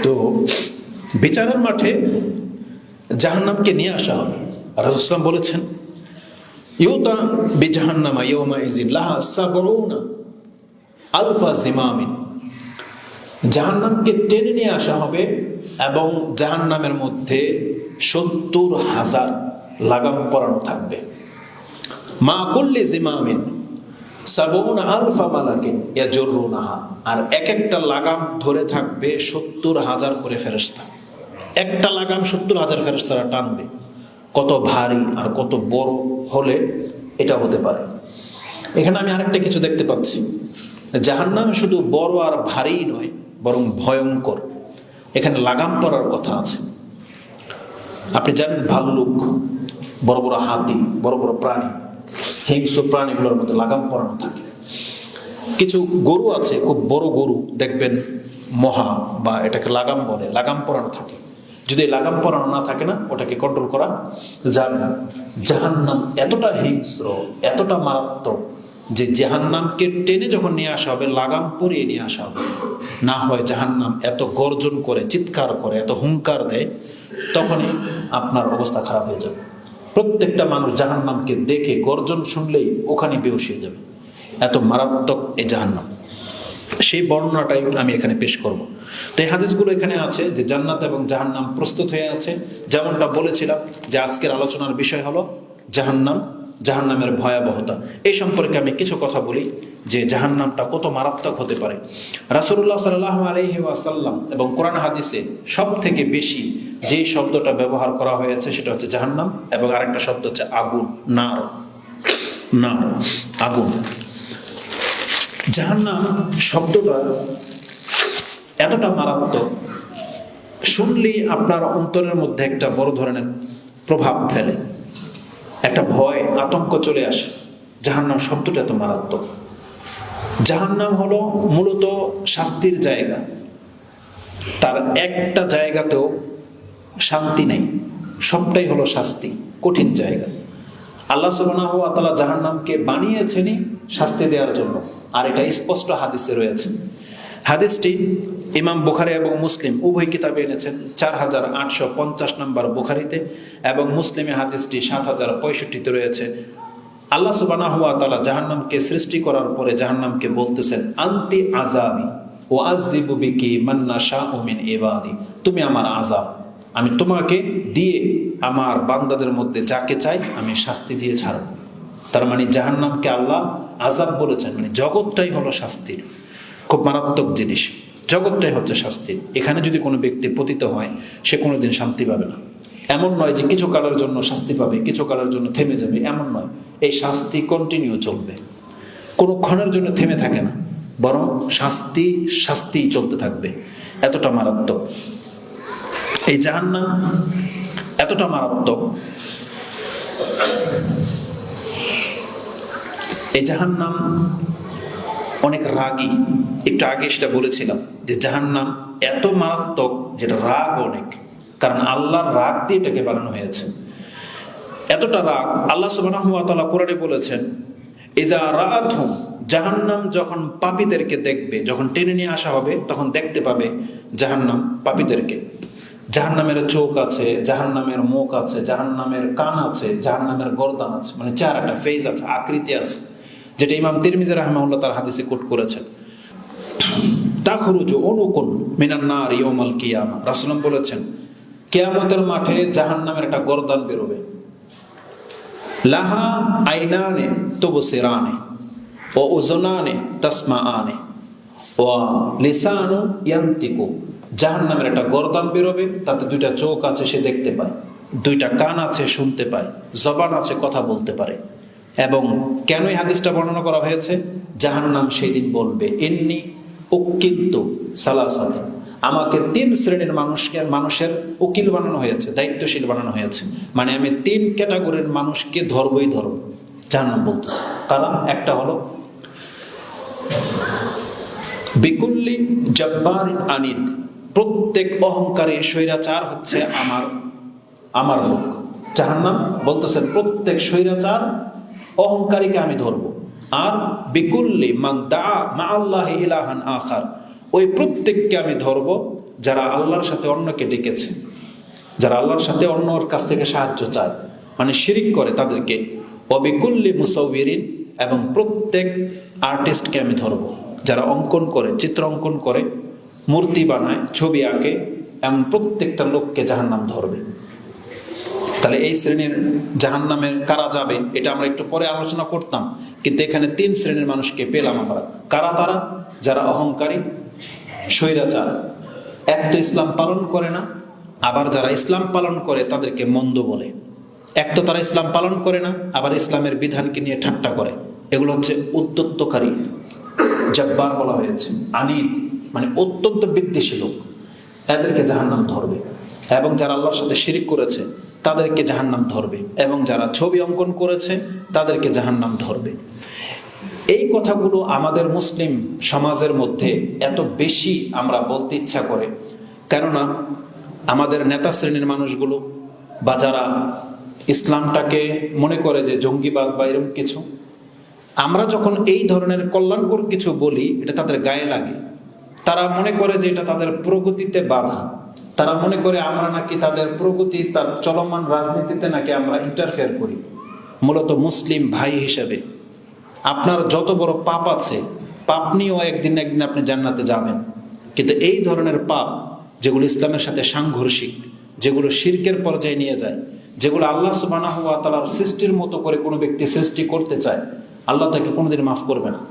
তো বিচারের মাঠে জাহান্নামকে নিয়ে আসা হবে। রাসূলুল্লাহ সাল্লাল্লাহু আলাইহি ওয়াসাল্লাম বলেছেন, ইউতা বিজাহান্নামা ইয়াউমাইযিন লাহা সাবউনা আলফা জিমামিন। জাহান্নামকে টেনে নিয়ে আসা হবে এবং জাহান্নামের মধ্যে ৭০,০০০ লাগাম পরানো থাকবে। মা কুল্লি জিমামিন সাবউনা আলফা মালাকিন ইয়াজুরুনাহা। আর এক একটা লাগাম ধরে থাকবে ৭০,০০০ করে ফেরেশতা। একটা লাগাম ৭০,০০০ ফেরেশতারা টানবে। কত ভারী আর কত বড় হলে এটা হতে পারে। এখানে আমি আরেকটা কিছু দেখতে পাচ্ছি, জাহান্নাম শুধু বড় আর ভারী নয়, বরং ভয়ঙ্কর। এখানে লাগাম পরার কথা আছে। আপনি জানেন ভাল্লুক, বড় বড় হাতি, বড় বড় প্রাণী, হিংস্র প্রাণীগুলোর মধ্যে লাগাম পরানো থাকে। কিছু গরু আছে, খুব বড় গরু দেখবেন, মহা বা এটাকে লাগাম বলে, লাগাম পরানো থাকে। যদি লাগাম পরানো না থাকে না, ওটাকে কন্ট্রোল করা যাবে না। জাহান্নাম এতটা হিংস্র, এতটা মারাত্মক যে জাহান্নামকে টেনে যখন নিয়ে আসা হবে, লাগাম পরিয়ে নিয়ে আসা হবে। না হয় জাহান্নাম এত গর্জন করে, চিৎকার করে, এত হুঙ্কার দেয়, তখনই আপনার অবস্থা খারাপ হয়ে যাবে। প্রত্যেকটা মানুষ জাহান্নামকে দেখে গর্জন শুনলেই ওখানে বেহুশ হয়ে যাবে। এত মারাত্মক এই জাহান্নাম। সেই বর্ণনাটাই আমি এখানে পেশ করব। তো এই হাদিসগুলো এখানে আছে যে জান্নাত এবং জাহান্নাম প্রস্তুত হয়ে আছে। যেমনটা বলেছিলাম যে আজকের আলোচনার বিষয় হলো জাহান্নাম, জাহান্নামের ভয়াবহতা। এই সম্পর্কে আমি কিছু কথা বলি যে জাহান্নামটা কত মারাত্মক হতে পারে। রাসূলুল্লাহ সাল্লাল্লাহু আলাইহি ওয়াসাল্লাম এবং কোরআন হাদিসে সব থেকে বেশি যেই শব্দটা ব্যবহার করা হয়েছে সেটা হচ্ছে জাহান্নাম, এবং আরেকটা শব্দ হচ্ছে আগুন, নার, নার, আগুন। জাহান্নাম শব্দটা এতটা মারাত্মক, শুনলেই আপনার অন্তরের মধ্যে একটা বড় ধরনের প্রভাব ফেলে, একটা ভয়, আতঙ্ক চলে আসে। জাহান্নাম শব্দটা এত মারাত্মক। জাহান্নাম হলো মূলত শাস্তির জায়গা। তার একটা জায়গাতেও শান্তি নেই, সবটাই হলো শাস্তি, কঠিন জায়গা। আল্লাহ সুবহানাহু ওয়া তাআলা জাহান্নামকে বানিয়েছেনই শাস্তি দেওয়ার জন্য, আর এটা স্পষ্ট হাদিসে রয়েছে। হাদিসটি ইমাম বুখারী এবং মুসলিম উভয় কিতাবে এনেছেন। 4850 নম্বর বুখারীতে এবং মুসলিমে হাদিসটি 7065-তে রয়েছে। আল্লাহ সুবহানাহু ওয়া তাআলা জাহান্নামকে সৃষ্টি করার পরে জাহান্নামকে বলতেছেন, আনতি আযাবি ওয়া আযযিবু বিকি মান নাশাউ মিন ইবাদি। তুমি আমার আযাব, আমি তোমাকে দিয়ে আমার বান্দাদের মধ্যে যাকে চাই আমি শাস্তি দিয়ে ছাড়ব। তার মানে জাহান্নামকে আল্লাহ আযাব বলেছেন, মানে জগৎটাই হলো শাস্তির। খুব মারাত্মক জিনিস, জগৎটাই হচ্ছে শাস্তির। এখানে যদি কোনো ব্যক্তি পতিত হয়, সে কোনোদিন শান্তি পাবে না। এমন নয় যে কিছু কালের জন্য শাস্তি পাবে, কিছু কালের জন্য থেমে যাবে, এমন নয়। এই শাস্তি কন্টিনিউ চলবে, কোনো ক্ষণের জন্য থেমে থাকে না, বরং শাস্তি শাস্তিই চলতে থাকবে। এতটা মারাত্মক এই জাহান্নাম, এতটা মারাত্মক। এই জাহান্নাম অনেক রাগী। একটু আগে সেটা বলেছিলাম যে জাহান্নাম এত মারাত্মক যেটা রাগ অনেক, কারণ আল্লাহর রাগ দিয়ে এটাকে বানানো হয়েছে। এতটা রাগ আল্লাহ সুবহানাহু ওয়া তাআলা কোরআনে বলেছেন, ইজা রাআতহুম, জাহান্নাম যখন পাপীদেরকে দেখবে, যখন টেনে নিয়ে আসা হবে, তখন দেখতে পাবে জাহান্নাম পাপীদেরকে। জাহান্নামের চোখ আছে, জাহান্নামের মুখ আছে, জাহান্নামের কান আছে, জাহান্নামের গর্দান আছে, মানে চেহারাটা, ফেস আছে, আকৃতি আছে, যেটা ইমাম তিরমিজি রাহিমাহুল্লাহ তার হাদিসে কোট করেছেন। তাখরুজু উনুকুন মিনান নার ইয়াউমাল কিয়ামা। রাসূলুল্লাহ বলেছেন, কিয়ামতের মাঠে জাহান্নামের একটা গর্দান বেরোবে। লাহা আইনানে তুবসিরানে ওয়া উযুনানে তাসমাআনে ওয়া লিসানু ইয়ানতিকু। জাহান্নামের একটা গর্দান বেরোবে, তাতে দুইটা চোখ আছে, সে দেখতে পায়, দুইটা কান আছে, শুনতে পায়, জবান আছে, কথা বলতে পারে। এবং কেন এই হাদিসটা বর্ণনা করা হয়েছে? জাহান্নাম সেই দিন বলবে, ইন্নী উকিলতু সালাসাতিন, আমাকে 3 শ্রেণীর মানুষের উকিল বানানো হয়েছে, দায়িত্বশীল বানানো হয়েছে। মানে আমি 3 ক্যাটাগরির মানুষকে ধরবই ধরব। জাহান্নাম বলতেছে তারা, একটা হলো বিকুল্লি জব্বারিন আনিদ, প্রত্যেক অহংকারী স্বৈরাচার হচ্ছে আমার লোক। জাহান্নাম বলতেছেন প্রত্যেক স্বৈরাচার অহংকারীকে আমি ধরব। আর বিকুল্লি মান দা মা আল্লাহি ইলাহান আখার, ওই প্রত্যেককে আমি ধরব যারা আল্লাহর সাথে অন্যকে ডেকেছে, যারা আল্লাহর সাথে অন্যর কাছ থেকে সাহায্য চায়, মানে শিরিক করে তাদেরকে, অবিকুল্লি মুসাউবিরিন, এবং প্রত্যেক আর্টিস্টকে আমি ধরবো, যারা অঙ্কন করে, চিত্র অঙ্কন করে, মূর্তি বানায়, ছবি আঁকে, এমন প্রত্যেকটা লোককে জাহান্নাম ধরবে। তাহলে এই শ্রেণীর জাহান্নামে কারা যাবে এটা আমরা একটু পরে আলোচনা করতাম, কিন্তু এখানে 3 শ্রেণীর মানুষকে পেলাম আমরা। কারা তারা? যারা অহংকারী, স্বৈরাচার, এক তো ইসলাম পালন করে না, আবার যারা ইসলাম পালন করে তাদেরকে মন্দ বলে। এক তো তারা ইসলাম পালন করে না, আবার ইসলামের বিধানকে নিয়ে ঠাট্টা করে। এগুলো হচ্ছে উদ্যত্তকারী, জব্বার বলা হয়েছে, আনিদ, মানে অত্যন্ত বিদ্বেষী লোক, এদেরকে জাহান্নাম ধরবে। এবং যারা আল্লাহর সাথে শিরিক করেছে তাদেরকে জাহান্নাম ধরবে, এবং যারা ছবি অঙ্কন করেছে তাদেরকে জাহান্নাম ধরবে। এই কথাগুলো আমাদের মুসলিম সমাজের মধ্যে এত বেশি আমরা বলতে ইচ্ছা করে, কেননা আমাদের নেতা শ্রেণীর মানুষগুলো বা যারা ইসলামটাকে মনে করে যে জঙ্গিবাদ বা এরকম কিছু, আমরা যখন এই ধরনের কল্যাণকর কিছু বলি এটা তাদের গায়ে লাগে। তারা মনে করে যে এটা তাদের প্রগতিতে বাধা। তারা মনে করে আমরা নাকি তাদের প্রগতি, তার চলমান রাজনীতিতে নাকি আমরা ইন্টারফেয়ার করি। মূলত মুসলিম ভাই হিসেবে আপনার যত বড় পাপ আছে, পাপ নিয়েও একদিন একদিন আপনি জান্নাতে যাবেন, কিন্তু এই ধরনের পাপ যেগুলো ইসলামের সাথে সাংঘর্ষিক, যেগুলো শিরকের পর্যায়ে নিয়ে যায়, যেগুলো আল্লাহ সুবহানাহু ওয়া তাআলার সৃষ্টির মতো করে কোনো ব্যক্তি সৃষ্টি করতে চায়, আল্লাহ তাকে কোনোদিন মাফ করবে না।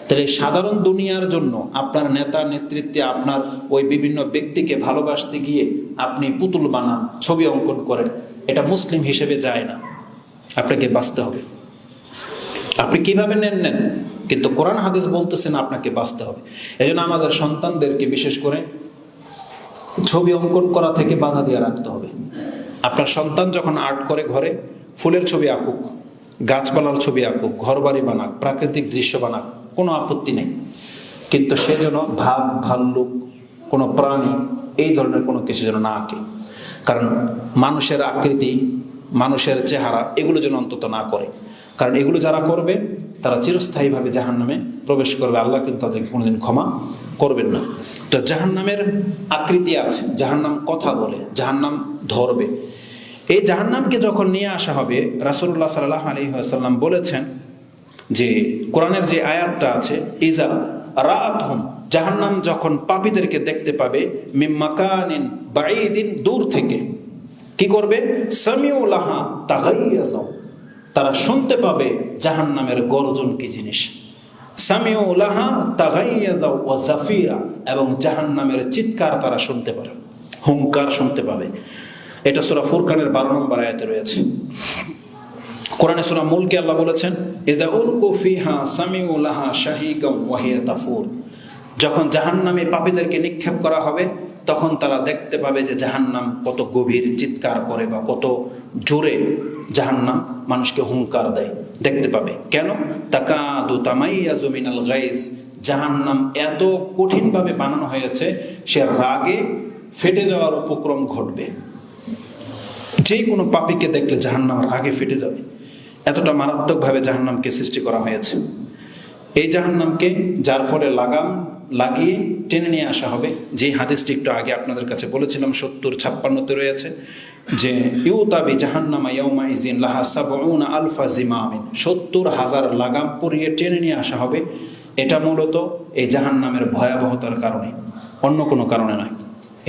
তাহলে সাধারণ দুনিয়ার জন্য আপনার নেতা নেতৃত্বে আপনার ওই বিভিন্ন ব্যক্তিকে ভালোবাসতে গিয়ে আপনি পুতুল বানান, ছবি অঙ্কন করেন, এটা মুসলিম হিসেবে যায় না। আপনাকে বাঁচতে হবে। আপনি কিভাবে নেন, কিন্তু কোরআন হাদিস বলতেছেন আপনাকে বাঁচতে হবে। এই জন্য আমাদের সন্তানদেরকে বিশেষ করে ছবি অঙ্কন করা থেকে বাধা দিয়ে রাখতে হবে। আপনার সন্তান যখন আর্ট করে, ঘরে ফুলের ছবি আঁকুক, গাছপালার ছবি আঁকুক, ঘরবাড়ি বানাক, প্রাকৃতিক দৃশ্য বানাক, কোনো আপত্তি নেই, কিন্তু সে যেন ভাব, ভাল্লুক, কোনো প্রাণী, এই ধরনের কোনো কিছু যেন না আঁকে। কারণ মানুষের আকৃতি, মানুষের চেহারা, এগুলো যেন অন্তত না করে। কারণ এগুলো যারা করবে তারা চিরস্থায়ীভাবে জাহান্নামে প্রবেশ করবে। আল্লাহ কিন্তু তাদেরকে কোনোদিন ক্ষমা করবেন না। তো জাহান্নামের আকৃতি আছে, জাহান্নাম কথা বলে, জাহান্নাম ধরবে। এই জাহান্নামকে যখন নিয়ে আসা হবে, রাসূলুল্লাহ সাল্লাল্লাহু আলাইহি ওয়াসাল্লাম বলেছেন যে কোরআনের যে আয়াতটা আছে, ইজা রাআতহুম, জাহান্নাম যখন পাপীদেরকে দেখতে পাবে, মিন মাকানিন বাঈদিন, দূর থেকে, কি করবে? সামিউ লাহা তাগাইয়াযা, তারা শুনতে পাবে জাহান্নামের গর্জন কি জিনিস। সামিউ লাহা তাগাইয়াযা ওয়া জাফিরা, এবং জাহান্নামের চিৎকার তারা শুনতে পাবে, হুঙ্কার শুনতে পাবে। এটা সূরা ফুরকানের 12 নম্বর আয়াতে রয়েছে। কোরআনে সূরা মুলকে আল্লাহ বলেছেন, ইযা উলকু ফিহা সামিউ লাহা শাহীকাম ওয়া হিয়া তাফুর, যখন জাহান্নামে পাপীদেরকে নিক্ষেপ করা হবে তখন তারা দেখতে পাবে যে জাহান্নাম কত গভীর চিৎকার করে বা কত জোরে জাহান্নাম মানুষকে হুঙ্কার দেয়, দেখতে পাবে। কেন? তাকাদু তামাইয়াজু মিনাল গাইজ, জাহান্নাম এত কঠিনভাবে বানানো হয়েছে সে রাগে ফেটে যাওয়ার উপক্রম ঘটবে। যে কোনো পাপীকে দেখলে জাহান্নাম রাগে ফেটে যাবে, এতটা মারাত্মকভাবে জাহান্নামকে সৃষ্টি করা হয়েছে। এই জাহান্নামকে যার ফলে লাগাম লাগিয়ে টেনে নিয়ে আসা হবে, যে হাদিসটি একটু আগে আপনাদের কাছে বলেছিলাম 70-56 রয়েছে, যে ইউতাবি জাহান্নামা ইয়াউমা ইযিন লাহা ৭০ আলফা জিমামিন, ৭০,০০০ লাগাম পরিয়ে টেনে নিয়ে আসা হবে। এটা মূলত এই জাহান্নামের ভয়াবহতার কারণে, অন্য কোনো কারণে নয়।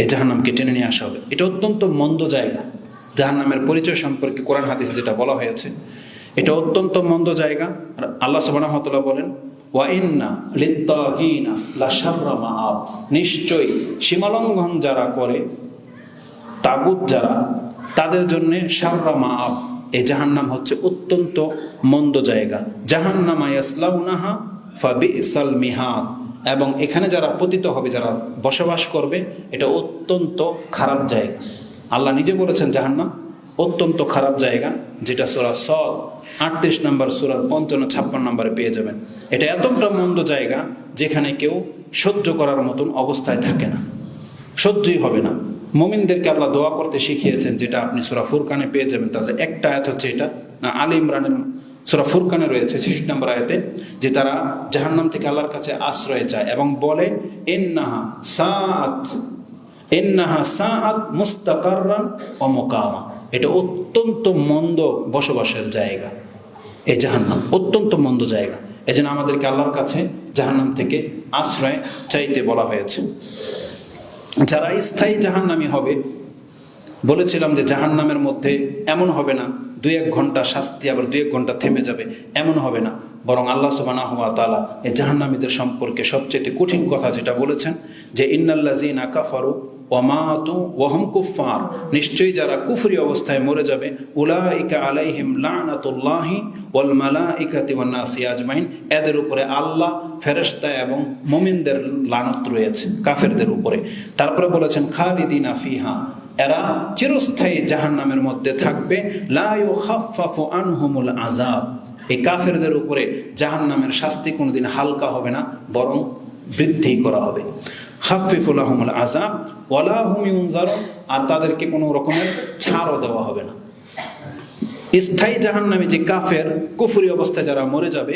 এই জাহান্নামকে টেনে নিয়ে আসা হবে। এটা অত্যন্ত মন্দ জায়গা। জাহান্নামের পরিচয় সম্পর্কে কোরআন হাদিসে যেটা বলা হয়েছে, এটা অত্যন্ত মন্দ জায়গা। আল্লাহ সুবহানাহু ওয়া তাআলা বলেন, ওয়া ইন্না লিত্তাগিনা লাশাররা মাআব, নিশ্চয়ই সীমালঙ্ঘন যারা করে, তাগুত যারা, তাদের জন্য শাররা মাআব, এই জাহান্নাম হচ্ছে অত্যন্ত মন্দ জায়গা। জাহান্নামা ইয়াসলাউনাহা ফাবিসাল মিহাদ, এবং এখানে যারা পতিত হবে, যারা বসবাস করবে, এটা অত্যন্ত খারাপ জায়গা। আল্লাহ নিজে বলেছেন জাহান্নাম অত্যন্ত খারাপ জায়গা, যেটা সূরা সদ 38 নম্বর সূরার 55-56 নম্বরে পেয়ে যাবেন। এটা এতটা মন্দ জায়গা যেখানে কেউ সহ্য করার মতন অবস্থায় থাকে না, সহ্যই হবে না। মুমিনদেরকে আল্লাহ দোয়া করতে শিখিয়েছেন, যেটা আপনি সূরা ফুরকানে পেয়ে যাবেন। তাদের একটা আয়াত হচ্ছে এটা, না আলে ইমরানের সূরা ফুরকানে রয়েছে 66 নম্বর আয়াতে, যে তারা জাহান্নাম থেকে আল্লাহর কাছে আশ্রয় চায় এবং বলে, ইন্নাহা সাআত ইন্নাহা সাআত মুস্তাকাররান ওয়া মুকামা, এটা অত্যন্ত মন্দ বসবাসের জায়গা। এই জাহান্নাম অত্যন্ত মন্দ জায়গা। এজন্য আমাদেরকে আল্লাহর কাছে জাহান্নাম থেকে আশ্রয় চাইতে বলা হয়েছে। যারা স্থায়ী জাহান্নামী হবে, বলেছিলাম যে জাহান্নামের মধ্যে এমন হবে না 2-1 ঘন্টা শাস্তি আবার 2-1 ঘন্টা থেমে যাবে, এমন হবে না। বরং আল্লাহ সুবহানাহু ওয়া তাআলা এই জাহান্নামীদের সম্পর্কে সবচেয়ে কঠিন কথা যেটা বলেছেন যে ইন্নাল্লাযীনা কাফারু ওয়া মাতু ওয়া হুম কুফফার, নিশ্চয়ই যারা কুফরি অবস্থায় মরে যাবে, উলাইকা আলাইহিম লানাতুল্লাহি ওয়াল মালাইকাতি ওয়ান নাসি আজমাইন, এদের উপরে আল্লাহ, ফেরেশতা এবং মুমিনদের লানত রয়েছে কাফেরদের উপরে। তারপরে বলেছেন খালিদিনা ফিহা, এরা চিরস্থায়ী জাহান্নামের মধ্যে থাকবে। লা ইউখাফফাফু আনহুমুল আযাব, এই কাফেরদের উপরে জাহান্নামের শাস্তি কোনোদিন হালকা হবে না, বরং বৃদ্ধি করা হবে। খাফফিফু লাহুমুল আযাব ওয়া লা হুম ইউনজারুন, আর তাদেরকে কোনো রকমের ছাড়ও দেওয়া হবে না। স্থায়ী জাহান্নামে যে কাফের কুফরি অবস্থায় যারা মরে যাবে,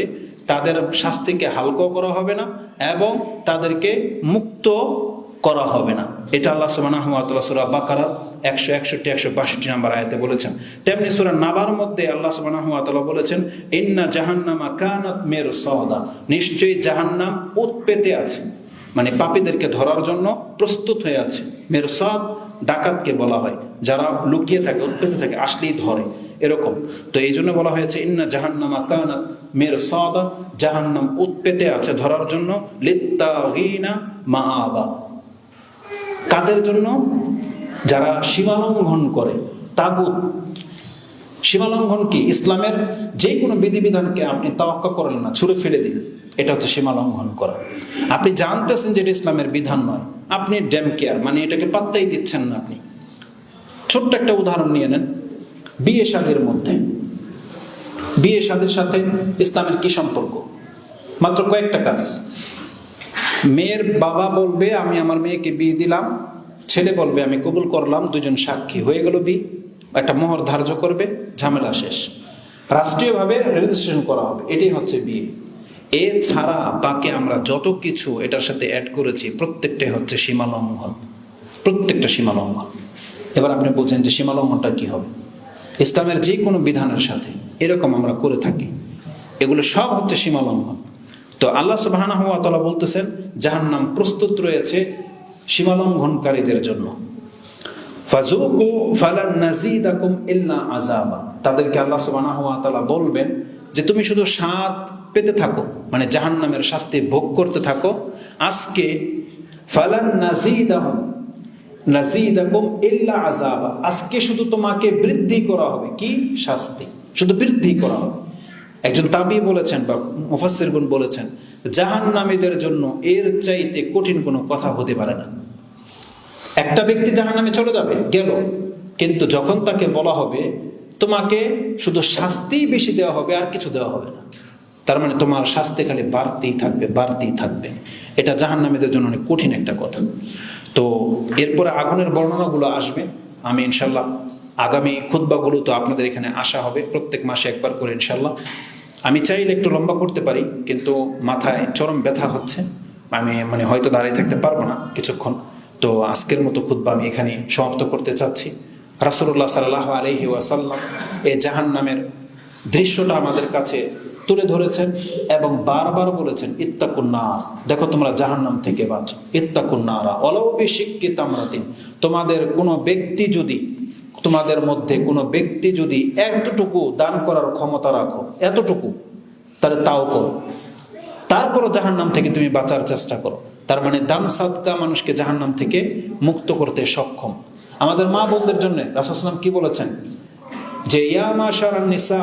তাদের শাস্তিকে হালকা করা হবে না এবং তাদেরকে মুক্ত করা হবে না। এটা আল্লাহ সুবহানাহু ওয়া তাআলা সূরা বাকারা 161-162 নম্বর আয়াতে বলেছেন। তেমনি সূরা নাবার মধ্যে আল্লাহ সুবহানাহু ওয়া তাআলা বলেছেন ইন্না জাহান্নামা কানাত মিরসাদা, নিশ্চয়ই জাহান্নাম উৎপেতে আছে, মানে পাপীদেরকে ধরার জন্য প্রস্তুত হয়ে আছে। মিরসাদ ডাকাতকে বলা হয়, যারা লুকিয়ে থাকে, উৎপেতে থাকে, আসলেই ধরে, এরকম। তো এই জন্য বলা হয়েছে ইন্না জাহান্নামা কানাত মিরসাদা, জাহান্নাম উৎপেতে আছে ধরার জন্য। লিত্তাগিনা মাআবা, কাদের জন্য? যারা সীমালঙ্ঘন করে। তাগুত, সীমালঙ্ঘন কি? ইসলামের যে কোনো বিধিবিধানকে আপনি তাওয়াক্কা করলেন না, ছুঁড়ে ফেলে দিলেন, এটা হচ্ছে সীমালঙ্ঘন করা। আপনি জানতেছেন যে এটা ইসলামের বিধান নয়, আপনি ড্যাম কেয়ার, মানে এটাকে পাত্তাই দিচ্ছেন না আপনি। ছোট্ট একটা উদাহরণ নিয়ে নেন, বিয়ে শাদীর মধ্যে, বিয়ে শাদীর সাথে ইসলামের কি সম্পর্ক? মাত্র কয়েকটা কাজ। মেয়ের বাবা বলবে আমি আমার মেয়েকে বিয়ে দিলাম, ছেলে বলবে আমি কবুল করলাম, দুজন সাক্ষী হয়ে গেল বিয়ে, একটা মোহর ধার্য করবে, ঝামেলা শেষ। রাষ্ট্রীয়ভাবে রেজিস্ট্রেশন করা হবে, এটাই হচ্ছে বিয়ে। এছাড়া বাকি আমরা যত কিছু এটার সাথে অ্যাড করেছি প্রত্যেকটাই হচ্ছে সীমালঙ্ঘন, প্রত্যেকটা সীমালঙ্ঘন। এবার আপনি বলছেন যে সীমালঙ্ঘনটা কি হবে? ইসলামের যে কোনো বিধানের সাথে এরকম আমরা করে থাকি, এগুলো সব হচ্ছে সীমালঙ্ঘন। তো আল্লাহ সুবহানাহু ওয়া তাআলা বলতেছেন জাহান্নাম প্রস্তুত রয়েছে সীমালঙ্ঘনকারীদের জন্য। ফাযুকু ফালান নাযীদাকুম ইল্লা আযাবা, তাদেরকে আল্লাহ সুবহানাহু ওয়া তাআলা বলবেন যে তুমি শুধু স্বাদ পেতে থাকো, মানে জাহান্নামের শাস্তি ভোগ করতে থাকো। আজকে ফালান নাযীদাকুম ইল্লা আযাবা, আজকে শুধু তোমাকে বৃদ্ধি করা হবে। কি? শাস্তি, শুধু বৃদ্ধি করা হবে। একজন তাবী বলেছেন বা মুফাসসিরগণ বলেছেন জাহান্নামীদের জন্য এর চাইতে কঠিন কোনো কথা হতে পারে না। একটা ব্যক্তি জাহান্নামে চলে যাবে, গেল, কিন্তু যখন তাকে বলা হবে তোমাকে শুধু শাস্তি বেশি দেওয়া হবে, আর কিছু দেওয়া হবে না, তার মানে তোমার শাস্তি খালি বাড়তেই থাকবে, বাড়তেই থাকবে। এটা জাহান্নামীদের জন্য অনেক কঠিন একটা কথা। তো এরপরে আগুনের বর্ণনাগুলো আসবে। আমি ইনশাল্লাহ আগামী খুতবাগুলো তো আপনাদের এখানে আসা হবে প্রত্যেক মাসে একবার করে ইনশাল্লাহ। আমি চাইলে একটু লম্বা করতে পারি, কিন্তু মাথায় চরম ব্যথা হচ্ছে, আমি হয়তো দাঁড়িয়ে থাকতে পারবো না কিছুক্ষণ। তো আজকের মতো খুতবা আমি এখানে সমাপ্ত করতে চাচ্ছি। রাসূলুল্লাহ সাল্লাল্লাহু আলাইহি ওয়াসাল্লাম এই জাহান্নামের দৃশ্যটা আমাদের কাছে তুলে ধরেছেন এবং বারবার বলেছেন ইত্তাকুন নার, দেখো তোমরা জাহান্নাম থেকে বাঁচো। ইত্তাকুন নারা ওয়ালাউ বিশিক্কি তামরাতিন, তোমাদের মধ্যে কোনো ব্যক্তি যদি এতটুকু দান করার ক্ষমতা রাখো, এতটুকু, তাহলে তাও করো, তারপরও জাহান্নাম থেকে তুমি বাঁচার চেষ্টা করো। তার মানে দান সাদকা মানুষকে জাহান্নাম থেকে মুক্ত করতে সক্ষম। আমাদের মা বোনদের জন্য রাসূল সাল্লাল্লাহু আলাইহি ওয়াসাল্লাম কি বলেছেন যে ইয়া মাশারান নিসা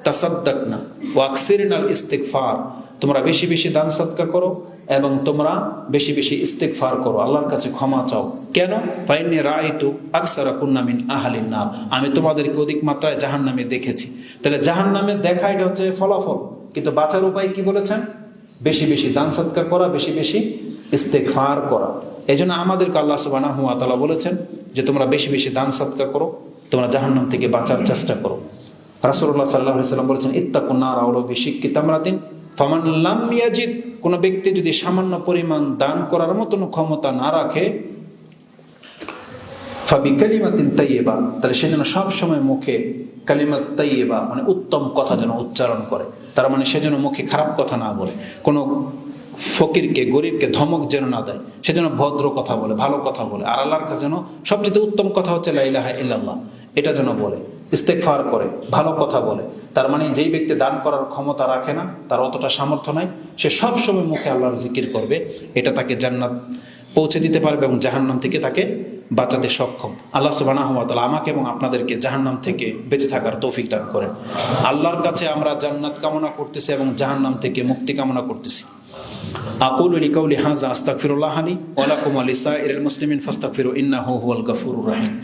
তাসাদ্দাকনা ওয়া আকসিরনাল ইস্তিগফার, তোমরা বেশি বেশি দান সাদকা করো এবং তোমরা বেশি বেশি ইস্তিগফার করো, আল্লাহর কাছে ক্ষমা চাও। কেন? ফাইন্নী রাআইতু আকসারাকুন্না মিন আহলিন নার, আমি তোমাদেরকে অধিক মাত্রায় জাহান্নামে দেখেছি। তাহলে জাহান্নামে দেখা এটা হচ্ছে ফলাফল, কিন্তু বাঁচার উপায় কি বলেছেন? বেশি বেশি দান সাদকা করা, বেশি বেশি ইস্তিগফার করা। এই জন্য আমাদেরকে আল্লাহ সুবহানাহু ওয়া তাআলা বলেছেন যে তোমরা বেশি বেশি দান সাদকা করো, তোমরা জাহান্নাম থেকে বাঁচার চেষ্টা করো। রাসূলুল্লাহ সাল্লাল্লাহু আলাইহি ওয়াসাল্লাম বলেছেন ইত্তাকুন নার ওয়ালাউ বিশিক্কি তামরাতিন, ফামান লাম ইয়াজিদ, কোন ব্যক্তি যদি সামান্য পরিমাণ দান করার মতন ক্ষমতা না রাখে, ফাবিকালিমাতিন তাইয়্যিবা, তাহলে সে যেন সবসময় মুখে কালিমাত তাইয়্যিবা মানে উত্তম কথা যেন উচ্চারণ করে। তার মানে সে যেন মুখে খারাপ কথা না বলে, কোনো ফকিরকে গরিবকে ধমক যেন না দেয়, সে যেন ভদ্র কথা বলে, ভালো কথা বলে। আর আল্লাহর কাছে যেন সবচেয়ে উত্তম কথা হচ্ছে লা ইলাহা ইল্লাল্লাহ, এটা যেন বলে, ইস্তেগফার করে, ভালো কথা বলে। তার মানে যেই ব্যক্তি দান করার ক্ষমতা রাখে না, তার অতটা সামর্থ্য নাই, সে সবসময় মুখে আল্লাহর জিকির করবে, এটা তাকে জান্নাত পৌঁছে দিতে পারবে এবং জাহান্নাম থেকে তাকে বাঁচাতে সক্ষম। আল্লাহ সুবহানাহু ওয়া তাআলা আমাকে এবং আপনাদেরকে জাহান্নাম থেকে বেঁচে থাকার তৌফিক দান করেন। আল্লাহর কাছে আমরা জান্নাত কামনা করতেছি এবং জাহান্নাম থেকে মুক্তি কামনা করতেছি। আকুলু লিকাউলি হাযা আস্তাগফিরুল্লাহ লি ওয়া লাকুম ওয়া লিসাইরিল মুসলিমিন ফাস্তাগফিরু ইন্নাহু হুয়াল গফুরুর রহিম।